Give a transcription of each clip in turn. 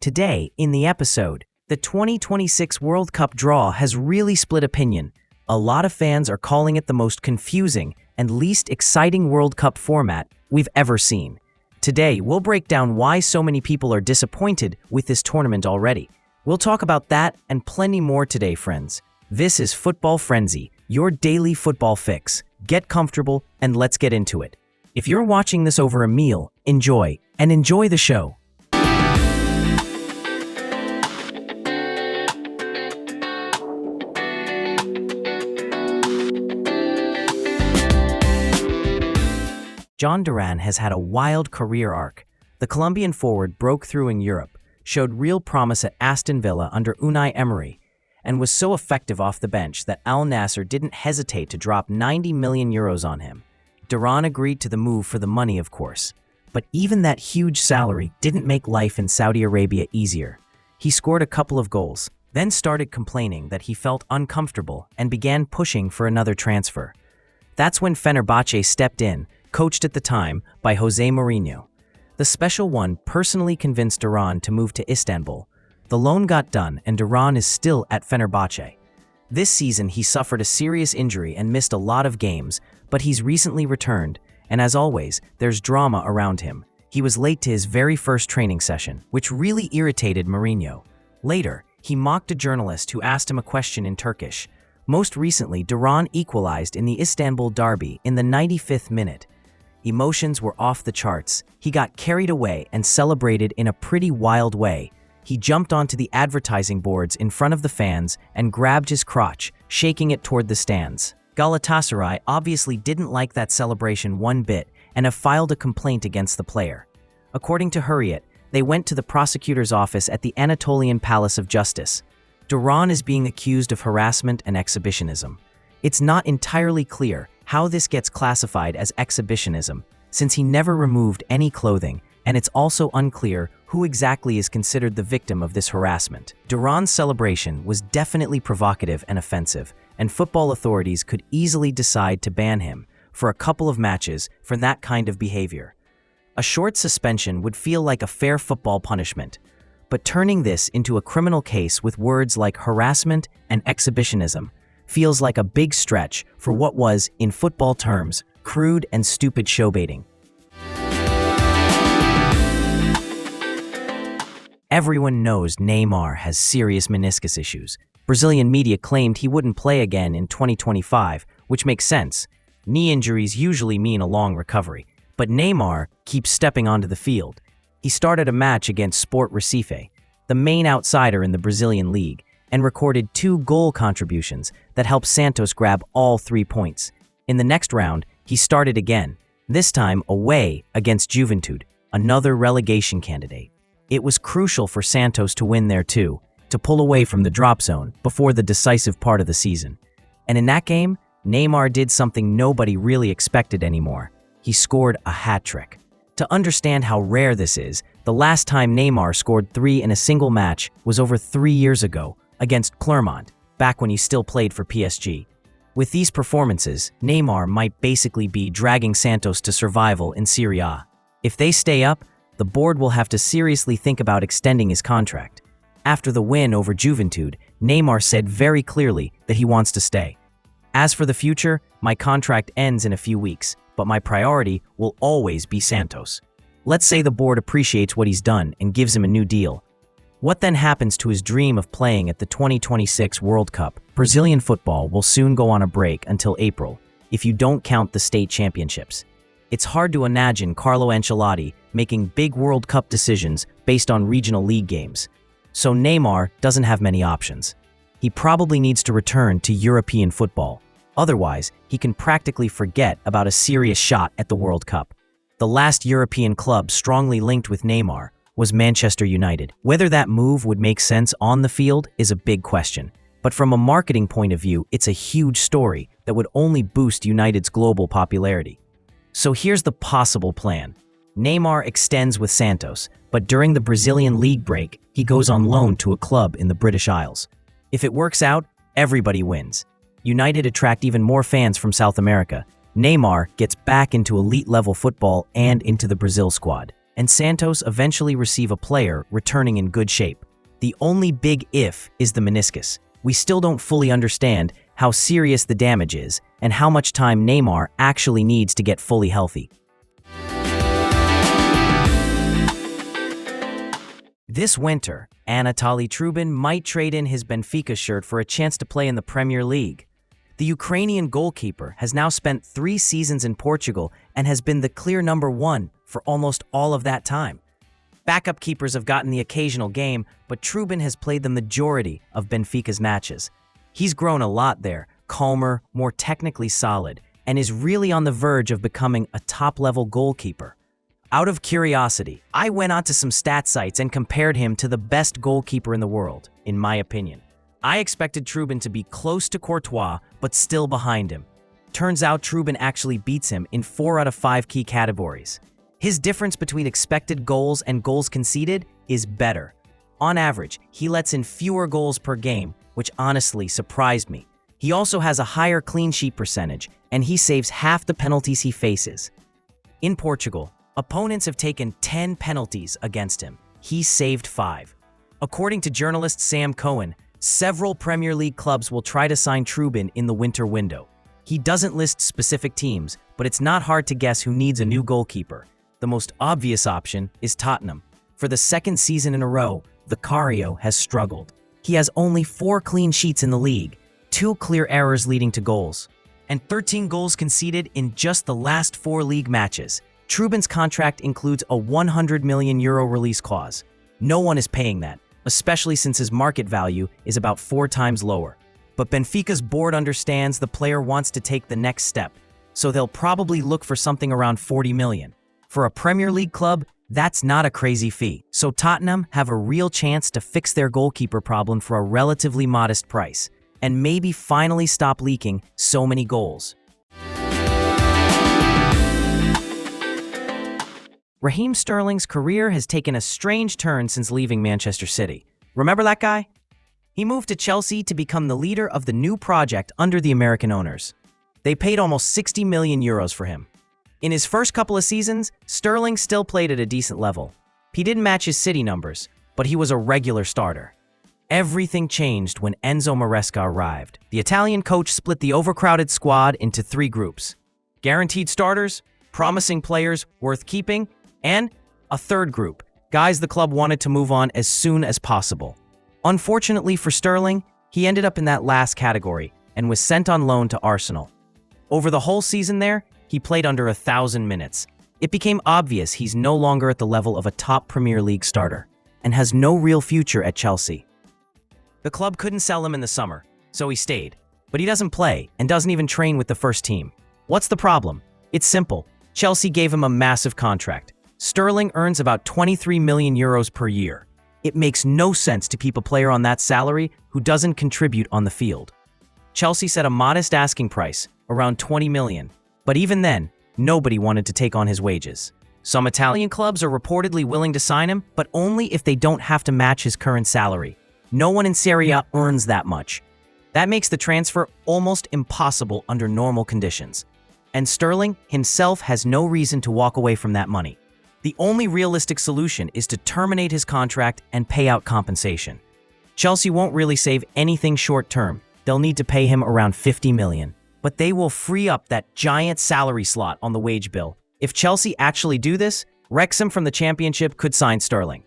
Today, in the episode, the 2026 World Cup draw has really split opinion. A lot of fans are calling it the most confusing and least exciting World Cup format we've ever seen. Today, we'll break down why so many people are disappointed with this tournament already. We'll talk about that and plenty more today, friends. This is Football Frenzy, your daily football fix. Get comfortable and let's get into it. If you're watching this over a meal, enjoy the show. John Duran has had a wild career arc. The Colombian forward broke through in Europe, showed real promise at Aston Villa under Unai Emery, and was so effective off the bench that Al Nassr didn't hesitate to drop €90 million on him. Duran agreed to the move for the money, of course. But even that huge salary didn't make life in Saudi Arabia easier. He scored a couple of goals, then started complaining that he felt uncomfortable and began pushing for another transfer. That's when Fenerbahce stepped in, coached at the time by Jose Mourinho. The Special One personally convinced Duran to move to Istanbul. The loan got done and Duran is still at Fenerbahce. This season he suffered a serious injury and missed a lot of games, but he's recently returned, and as always, there's drama around him. He was late to his very first training session, which really irritated Mourinho. Later, he mocked a journalist who asked him a question in Turkish. Most recently, Duran equalized in the Istanbul derby in the 95th minute. Emotions were off the charts. He got carried away and celebrated in a pretty wild way. He jumped onto the advertising boards in front of the fans and grabbed his crotch, shaking it toward the stands. Galatasaray obviously didn't like that celebration one bit and have filed a complaint against the player. According to Hurriyet, they went to the prosecutor's office at the Anatolian Palace of Justice. Duran is being accused of harassment and exhibitionism. It's not entirely clear how this gets classified as exhibitionism, since he never removed any clothing, and it's also unclear who exactly is considered the victim of this harassment. Duran's celebration was definitely provocative and offensive, and football authorities could easily decide to ban him for a couple of matches for that kind of behavior. A short suspension would feel like a fair football punishment, but turning this into a criminal case with words like harassment and exhibitionism feels like a big stretch for what was, in football terms, crude and stupid showbaiting. Everyone knows Neymar has serious meniscus issues. Brazilian media claimed he wouldn't play again in 2025, which makes sense. Knee injuries usually mean a long recovery, but Neymar keeps stepping onto the field. He started a match against Sport Recife, the main outsider in the Brazilian league, and recorded 2 goal contributions that helped Santos grab all 3 points. In the next round, he started again, this time away against Juventude, another relegation candidate. It was crucial for Santos to win there too, to pull away from the drop zone before the decisive part of the season. And in that game, Neymar did something nobody really expected anymore. He scored a hat-trick. To understand how rare this is, the last time Neymar scored 3 in a single match was over 3 years ago, against Clermont, back when he still played for PSG. With these performances, Neymar might basically be dragging Santos to survival in Serie A. If they stay up, the board will have to seriously think about extending his contract. After the win over Juventude, Neymar said very clearly that he wants to stay. As for the future, my contract ends in a few weeks, but my priority will always be Santos. Let's say the board appreciates what he's done and gives him a new deal. What then happens to his dream of playing at the 2026 World Cup? Brazilian football will soon go on a break until April, if you don't count the state championships. It's hard to imagine Carlo Ancelotti making big World Cup decisions based on regional league games. So Neymar doesn't have many options. He probably needs to return to European football. Otherwise, he can practically forget about a serious shot at the World Cup. The last European club strongly linked with Neymar was Manchester United. Whether that move would make sense on the field is a big question. But from a marketing point of view, it's a huge story that would only boost United's global popularity. So here's the possible plan. Neymar extends with Santos, but during the Brazilian league break, he goes on loan to a club in the British Isles. If it works out, everybody wins. United attract even more fans from South America. Neymar gets back into elite-level football and into the Brazil squad. and Santos eventually receive a player returning in good shape. The only big if is the meniscus. We still don't fully understand how serious the damage is and how much time Neymar actually needs to get fully healthy. This winter, Anatoly Trubin might trade in his Benfica shirt for a chance to play in the Premier League. The Ukrainian goalkeeper has now spent 3 seasons in Portugal and has been the clear number 1 for almost all of that time. Backup keepers have gotten the occasional game, but Trubin has played the majority of Benfica's matches. He's grown a lot there, calmer, more technically solid, and is really on the verge of becoming a top-level goalkeeper. Out of curiosity, I went onto some stat sites and compared him to the best goalkeeper in the world, in my opinion. I expected Trubin to be close to Courtois, but still behind him. Turns out Trubin actually beats him in 4 out of 5 key categories. His difference between expected goals and goals conceded is better. On average, he lets in fewer goals per game, which honestly surprised me. He also has a higher clean sheet percentage, and he saves half the penalties he faces. In Portugal, opponents have taken 10 penalties against him. He saved 5. According to journalist Sam Cohen, several Premier League clubs will try to sign Trubin in the winter window. He doesn't list specific teams, but it's not hard to guess who needs a new goalkeeper. The most obvious option is Tottenham. For the 2nd season in a row, Vicario has struggled. He has only 4 clean sheets in the league, 2 clear errors leading to goals, and 13 goals conceded in just the last 4 league matches. Trubin's contract includes a €100 million release clause. No one is paying that, especially since his market value is about 4 times lower. But Benfica's board understands the player wants to take the next step, so they'll probably look for something around 40 million. For a Premier League club, that's not a crazy fee, so Tottenham have a real chance to fix their goalkeeper problem for a relatively modest price, and maybe finally stop leaking so many goals. Raheem Sterling's career has taken a strange turn since leaving Manchester City. Remember that guy? He moved to Chelsea to become the leader of the new project under the American owners. They paid almost €60 million for him. In his first couple of seasons, Sterling still played at a decent level. He didn't match his City numbers, but he was a regular starter. Everything changed when Enzo Maresca arrived. The Italian coach split the overcrowded squad into 3 groups: guaranteed starters, promising players worth keeping, and a 3rd group, guys the club wanted to move on as soon as possible. Unfortunately for Sterling, he ended up in that last category and was sent on loan to Arsenal. Over the whole season there, he played under 1,000 minutes. It became obvious he's no longer at the level of a top Premier League starter and has no real future at Chelsea. The club couldn't sell him in the summer, so he stayed. But he doesn't play and doesn't even train with the first team. What's the problem? It's simple. Chelsea gave him a massive contract. Sterling earns about €23 million per year. It makes no sense to keep a player on that salary who doesn't contribute on the field. Chelsea set a modest asking price, around €20 million. But even then, nobody wanted to take on his wages. Some Italian clubs are reportedly willing to sign him, but only if they don't have to match his current salary. No one in Serie A earns that much. That makes the transfer almost impossible under normal conditions. And Sterling himself has no reason to walk away from that money. The only realistic solution is to terminate his contract and pay out compensation. Chelsea won't really save anything short-term. They'll need to pay him around $50 million. But they will free up that giant salary slot on the wage bill. If Chelsea actually do this, Wrexham from the Championship could sign Sterling.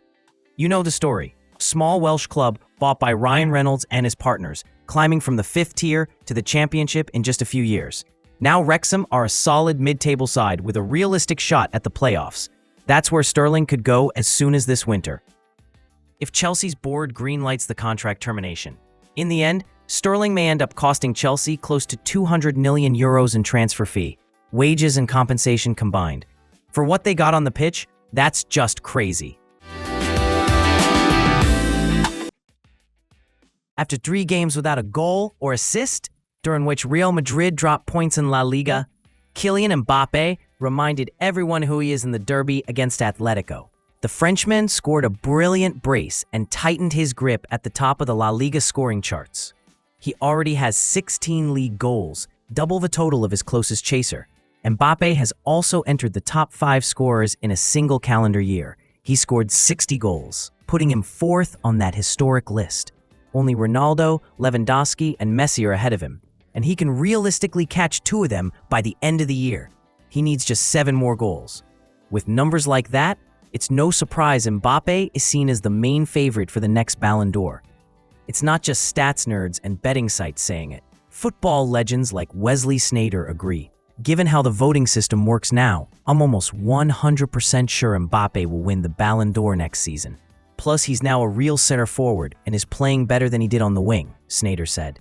You know the story. A small Welsh club bought by Ryan Reynolds and his partners, climbing from the 5th tier to the Championship in just a few years. Now Wrexham are a solid mid-table side with a realistic shot at the playoffs. That's where Sterling could go as soon as this winter. If Chelsea's board greenlights the contract termination, in the end, Sterling may end up costing Chelsea close to €200 million in transfer fee, wages and compensation combined. For what they got on the pitch, that's just crazy. After 3 games without a goal or assist, during which Real Madrid dropped points in La Liga, Kylian Mbappe reminded everyone who he is in the derby against Atletico. The Frenchman scored a brilliant brace and tightened his grip at the top of the La Liga scoring charts. He already has 16 league goals, double the total of his closest chaser. Mbappe has also entered the top 5 scorers in a single calendar year. He scored 60 goals, putting him 4th on that historic list. Only Ronaldo, Lewandowski, and Messi are ahead of him, and he can realistically catch 2 of them by the end of the year. He needs just 7 more goals. With numbers like that, it's no surprise Mbappe is seen as the main favorite for the next Ballon d'Or. It's not just stats nerds and betting sites saying it. Football legends like Wesley Sneijder agree. Given how the voting system works now, I'm almost 100% sure Mbappe will win the Ballon d'Or next season. Plus, he's now a real center forward and is playing better than he did on the wing, Sneijder said.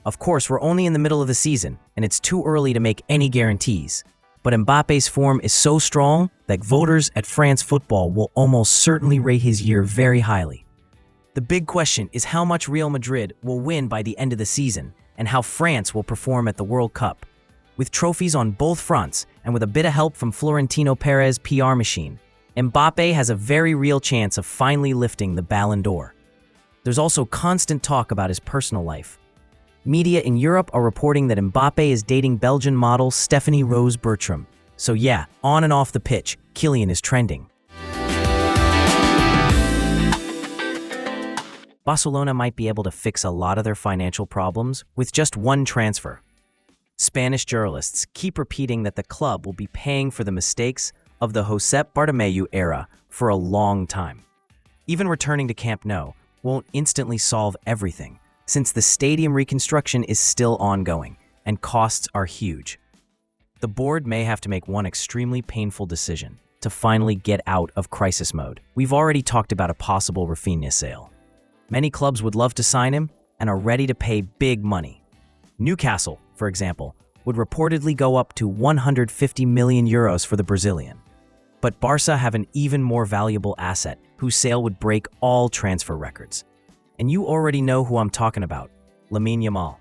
Of course, we're only in the middle of the season, and it's too early to make any guarantees. But Mbappe's form is so strong that voters at France Football will almost certainly rate his year very highly. The big question is how much Real Madrid will win by the end of the season, and how France will perform at the World Cup. With trophies on both fronts, and with a bit of help from Florentino Perez's PR machine, Mbappe has a very real chance of finally lifting the Ballon d'Or. There's also constant talk about his personal life. Media in Europe are reporting that Mbappe is dating Belgian model Stephanie Rose Bertram. So yeah, on and off the pitch, Kylian is trending. Barcelona might be able to fix a lot of their financial problems with just one transfer. Spanish journalists keep repeating that the club will be paying for the mistakes of the Josep Bartomeu era for a long time. Even returning to Camp Nou won't instantly solve everything, since the stadium reconstruction is still ongoing and costs are huge. The board may have to make one extremely painful decision to finally get out of crisis mode. We've already talked about a possible Rafinha sale. Many clubs would love to sign him and are ready to pay big money. Newcastle, for example, would reportedly go up to 150 million euros for the Brazilian. But Barca have an even more valuable asset, whose sale would break all transfer records. And you already know who I'm talking about, Lamine Yamal.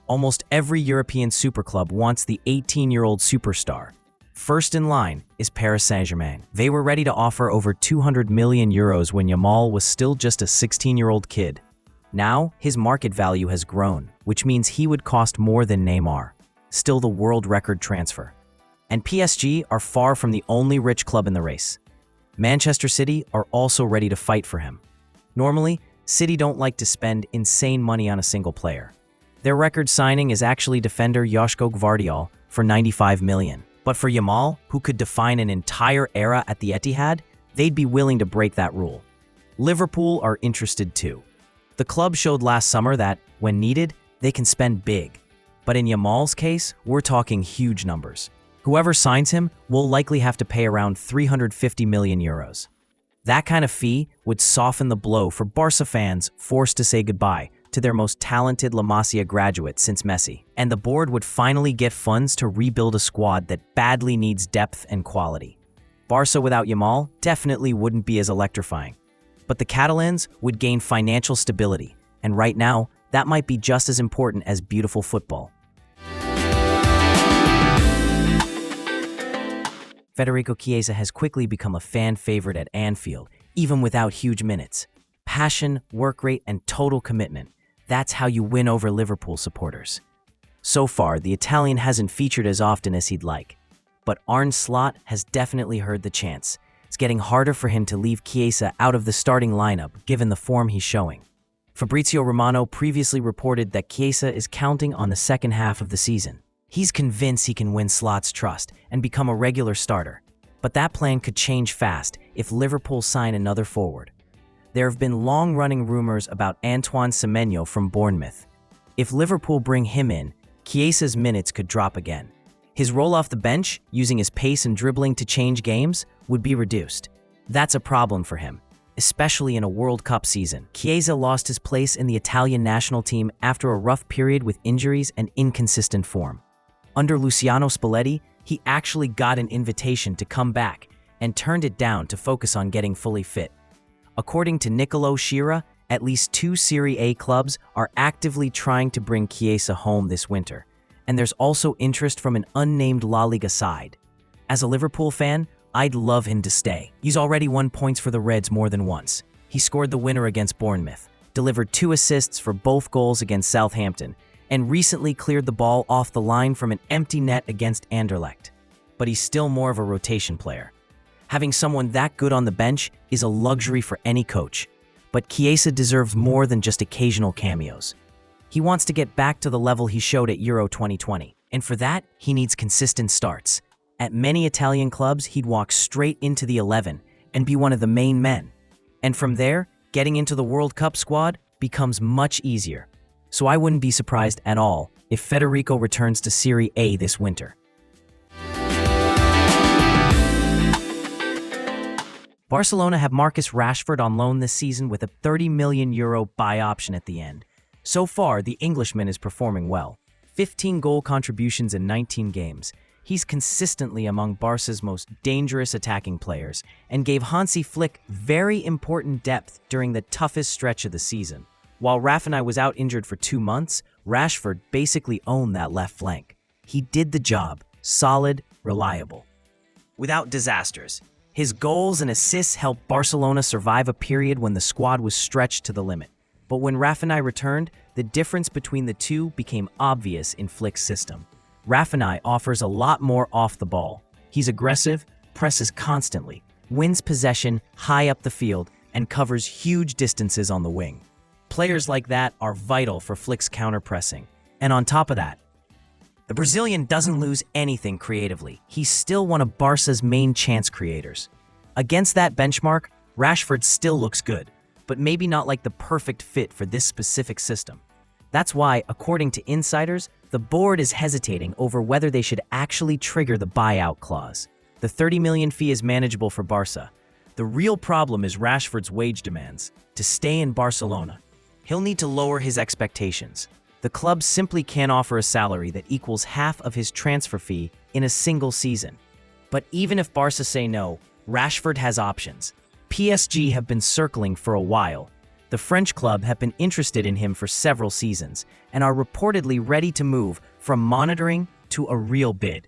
Almost every European superclub wants the 18-year-old superstar. First in line is Paris Saint-Germain. They were ready to offer over 200 million euros when Yamal was still just a 16-year-old kid. Now, his market value has grown, which means he would cost more than Neymar, still the world record transfer. And PSG are far from the only rich club in the race. Manchester City are also ready to fight for him. Normally, City don't like to spend insane money on a single player. Their record signing is actually defender Joško Gvardiol for 95 million. But for Yamal, who could define an entire era at the Etihad, they'd be willing to break that rule. Liverpool are interested too. The club showed last summer that, when needed, they can spend big. But in Yamal's case, we're talking huge numbers. Whoever signs him will likely have to pay around 350 million euros. That kind of fee would soften the blow for Barca fans forced to say goodbye to their most talented La Masia graduate since Messi. And the board would finally get funds to rebuild a squad that badly needs depth and quality. Barca without Yamal definitely wouldn't be as electrifying. But the Catalans would gain financial stability, and right now, that might be just as important as beautiful football. Federico Chiesa has quickly become a fan favorite at Anfield, even without huge minutes. Passion, work rate, and total commitment. That's how you win over Liverpool supporters. So far, the Italian hasn't featured as often as he'd like. But Arne Slot has definitely heard the chance. It's getting harder for him to leave Chiesa out of the starting lineup, given the form he's showing. Fabrizio Romano previously reported that Chiesa is counting on the second half of the season. He's convinced he can win Slot's trust and become a regular starter. But that plan could change fast if Liverpool sign another forward. There have been long-running rumors about Antoine Semenyo from Bournemouth. If Liverpool bring him in, Chiesa's minutes could drop again. His role off the bench, using his pace and dribbling to change games, would be reduced. That's a problem for him, especially in a World Cup season. Chiesa lost his place in the Italian national team after a rough period with injuries and inconsistent form. Under Luciano Spalletti, he actually got an invitation to come back and turned it down to focus on getting fully fit. According to Niccolò Sciarra, at least 2 Serie A clubs are actively trying to bring Chiesa home this winter, and there's also interest from an unnamed La Liga side. As a Liverpool fan, I'd love him to stay. He's already won points for the Reds more than once. He scored the winner against Bournemouth, delivered 2 assists for both goals against Southampton, and recently cleared the ball off the line from an empty net against Anderlecht. but he's still more of a rotation player. Having someone that good on the bench is a luxury for any coach, but Chiesa deserves more than just occasional cameos. He wants to get back to the level he showed at Euro 2020, and for that, he needs consistent starts. At many Italian clubs, he'd walk straight into the 11 and be one of the main men. And from there, getting into the World Cup squad becomes much easier. So I wouldn't be surprised at all if Federico returns to Serie A this winter. Barcelona have Marcus Rashford on loan this season with a €30 million buy option at the end. So far, the Englishman is performing well. 15 goal contributions in 19 games. He's consistently among Barca's most dangerous attacking players and gave Hansi Flick very important depth during the toughest stretch of the season. While Rafinha was out injured for 2 months, Rashford basically owned that left flank. He did the job, solid, reliable. Without disasters, his goals and assists helped Barcelona survive a period when the squad was stretched to the limit. But when Rafinha returned, the difference between the two became obvious in Flick's system. Rafinha offers a lot more off the ball. He's aggressive, presses constantly, wins possession high up the field, and covers huge distances on the wing. Players like that are vital for Flick's counter-pressing. And on top of that, the Brazilian doesn't lose anything creatively. He's still one of Barca's main chance creators. Against that benchmark, Rashford still looks good, but maybe not like the perfect fit for this specific system. That's why, according to insiders, the board is hesitating over whether they should actually trigger the buyout clause. The $30 million fee is manageable for Barca. The real problem is Rashford's wage demands. To stay in Barcelona, he'll need to lower his expectations. The club simply can't offer a salary that equals half of his transfer fee in a single season. But even if Barca say no, Rashford has options. PSG have been circling for a while. The French club have been interested in him for several seasons and are reportedly ready to move from monitoring to a real bid.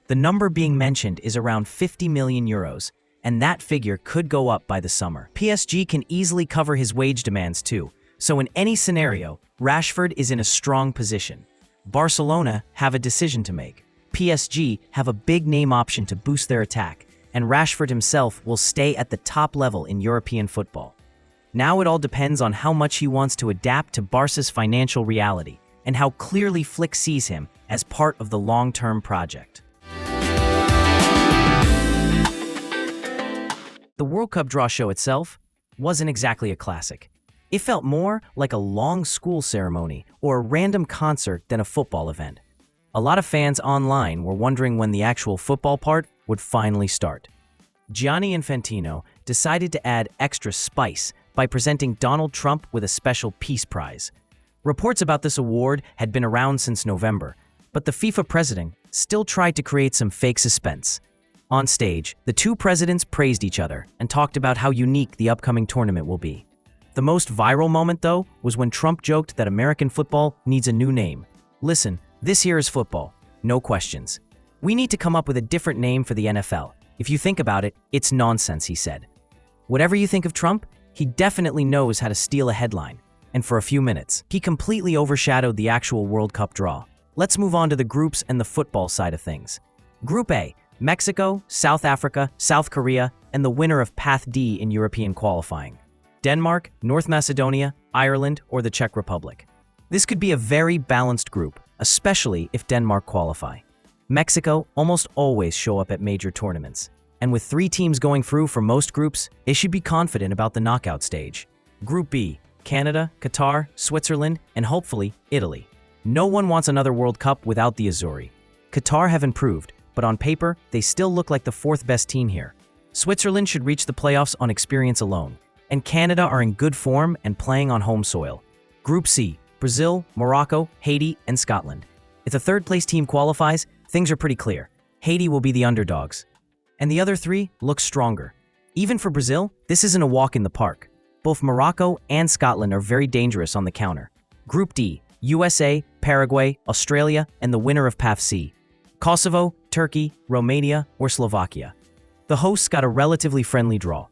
The number being mentioned is around €50 million, and that figure could go up by the summer. PSG can easily cover his wage demands too, so in any scenario, Rashford is in a strong position. Barcelona have a decision to make. PSG have a big name option to boost their attack, and Rashford himself will stay at the top level in European football. Now it all depends on how much he wants to adapt to Barca's financial reality and how clearly Flick sees him as part of the long-term project. The World Cup draw show itself wasn't exactly a classic. It felt more like a long school ceremony or a random concert than a football event. A lot of fans online were wondering when the actual football part would finally start. Gianni Infantino decided to add extra spice by presenting Donald Trump with a special Peace Prize. Reports about this award had been around since November, but the FIFA president still tried to create some fake suspense. On stage, the two presidents praised each other and talked about how unique the upcoming tournament will be. The most viral moment, though, was when Trump joked that American football needs a new name. Listen, this here is football. No questions. We need to come up with a different name for the NFL. If you think about it, it's nonsense, he said. Whatever you think of Trump, he definitely knows how to steal a headline. And for a few minutes, he completely overshadowed the actual World Cup draw. Let's move on to the groups and the football side of things. Group A, Mexico, South Africa, South Korea, and the winner of Path D in European qualifying. Denmark, North Macedonia, Ireland, or the Czech Republic. This could be a very balanced group, especially if Denmark qualify. Mexico almost always show up at major tournaments, and with 3 teams going through for most groups, they should be confident about the knockout stage. Group B, Canada, Qatar, Switzerland, and hopefully Italy. No one wants another World Cup without the Azzurri. Qatar have improved, but on paper, they still look like the 4th best team here. Switzerland should reach the playoffs on experience alone, and Canada are in good form and playing on home soil. Group C, Brazil, Morocco, Haiti, and Scotland. If the 3rd-place team qualifies, things are pretty clear. Haiti will be the underdogs. And the other 3 look stronger. Even for Brazil, this isn't a walk in the park. Both Morocco and Scotland are very dangerous on the counter. Group D, USA, Paraguay, Australia, and the winner of Path C. Kosovo, Turkey, Romania, or Slovakia. The hosts got a relatively friendly draw.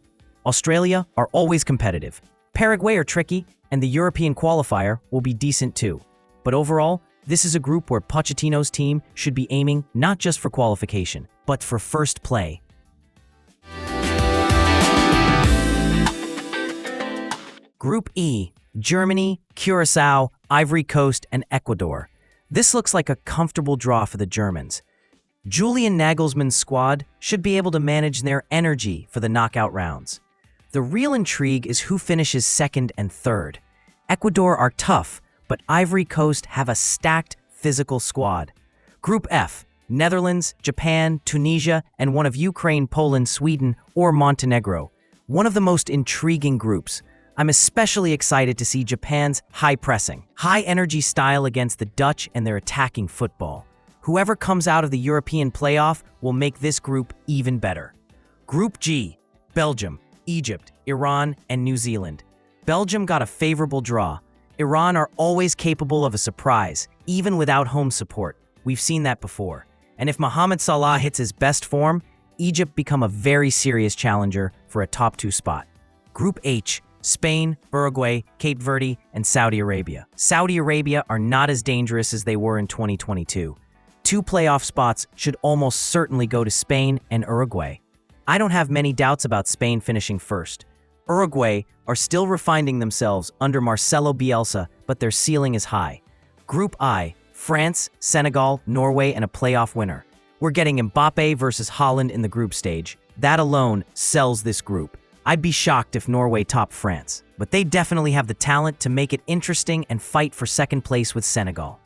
Australia are always competitive. Paraguay are tricky, and the European qualifier will be decent too. But overall, this is a group where Pochettino's team should be aiming not just for qualification, but for first play. Group E, Germany, Curaçao, Ivory Coast, and Ecuador. This looks like a comfortable draw for the Germans. Julian Nagelsmann's squad should be able to manage their energy for the knockout rounds. The real intrigue is who finishes second and third. Ecuador are tough, but Ivory Coast have a stacked physical squad. Group F, Netherlands, Japan, Tunisia, and one of Ukraine, Poland, Sweden, or Montenegro. One of the most intriguing groups. I'm especially excited to see Japan's high-pressing, high-energy style against the Dutch and their attacking football. Whoever comes out of the European playoff will make this group even better. Group G, Belgium, Egypt, Iran, and New Zealand. Belgium got a favorable draw. Iran are always capable of a surprise, even without home support. We've seen that before. And if Mohamed Salah hits his best form, Egypt become a very serious challenger for a top 2 spot. Group H, Spain, Uruguay, Cape Verde, and Saudi Arabia. Saudi Arabia are not as dangerous as they were in 2022. 2 playoff spots should almost certainly go to Spain and Uruguay. I don't have many doubts about Spain finishing first. Uruguay are still refining themselves under Marcelo Bielsa, but their ceiling is high. Group I, France, Senegal, Norway, and a playoff winner. We're getting Mbappe versus Haaland in the group stage. That alone sells this group. I'd be shocked if Norway topped France, but they definitely have the talent to make it interesting and fight for second place with Senegal.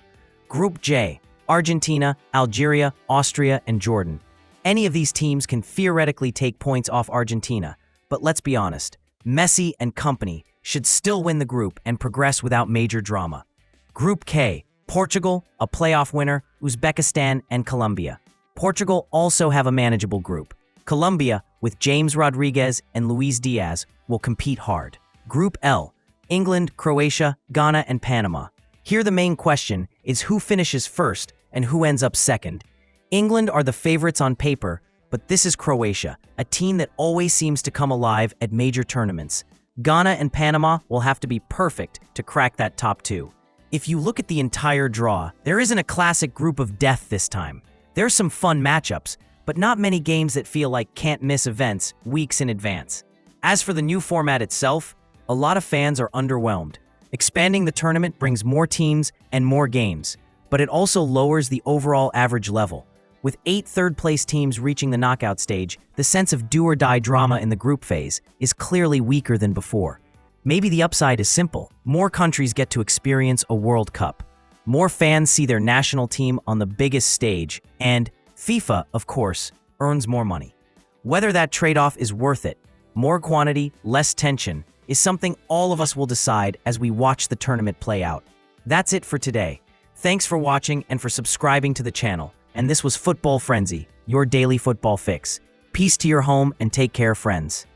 Group J, Argentina, Algeria, Austria, and Jordan. Any of these teams can theoretically take points off Argentina, but let's be honest, Messi and company should still win the group and progress without major drama. Group K, Portugal, a playoff winner, Uzbekistan, and Colombia. Portugal also have a manageable group. Colombia, with James Rodriguez and Luis Diaz, will compete hard. Group L, England, Croatia, Ghana, and Panama. Here the main question is who finishes first and who ends up second. England are the favorites on paper, but this is Croatia, a team that always seems to come alive at major tournaments. Ghana and Panama will have to be perfect to crack that top 2. If you look at the entire draw, there isn't a classic group of death this time. There's some fun matchups, but not many games that feel like can't-miss events weeks in advance. As for the new format itself, a lot of fans are underwhelmed. Expanding the tournament brings more teams and more games, but it also lowers the overall average level. With 8 third-place teams reaching the knockout stage, the sense of do-or-die drama in the group phase is clearly weaker than before. Maybe the upside is simple. More countries get to experience a World Cup. More fans see their national team on the biggest stage, and FIFA, of course, earns more money. Whether that trade-off is worth it, more quantity, less tension, is something all of us will decide as we watch the tournament play out. That's it for today. Thanks for watching and for subscribing to the channel. And this was Football Frenzy, your daily football fix. Peace to your home and take care, friends.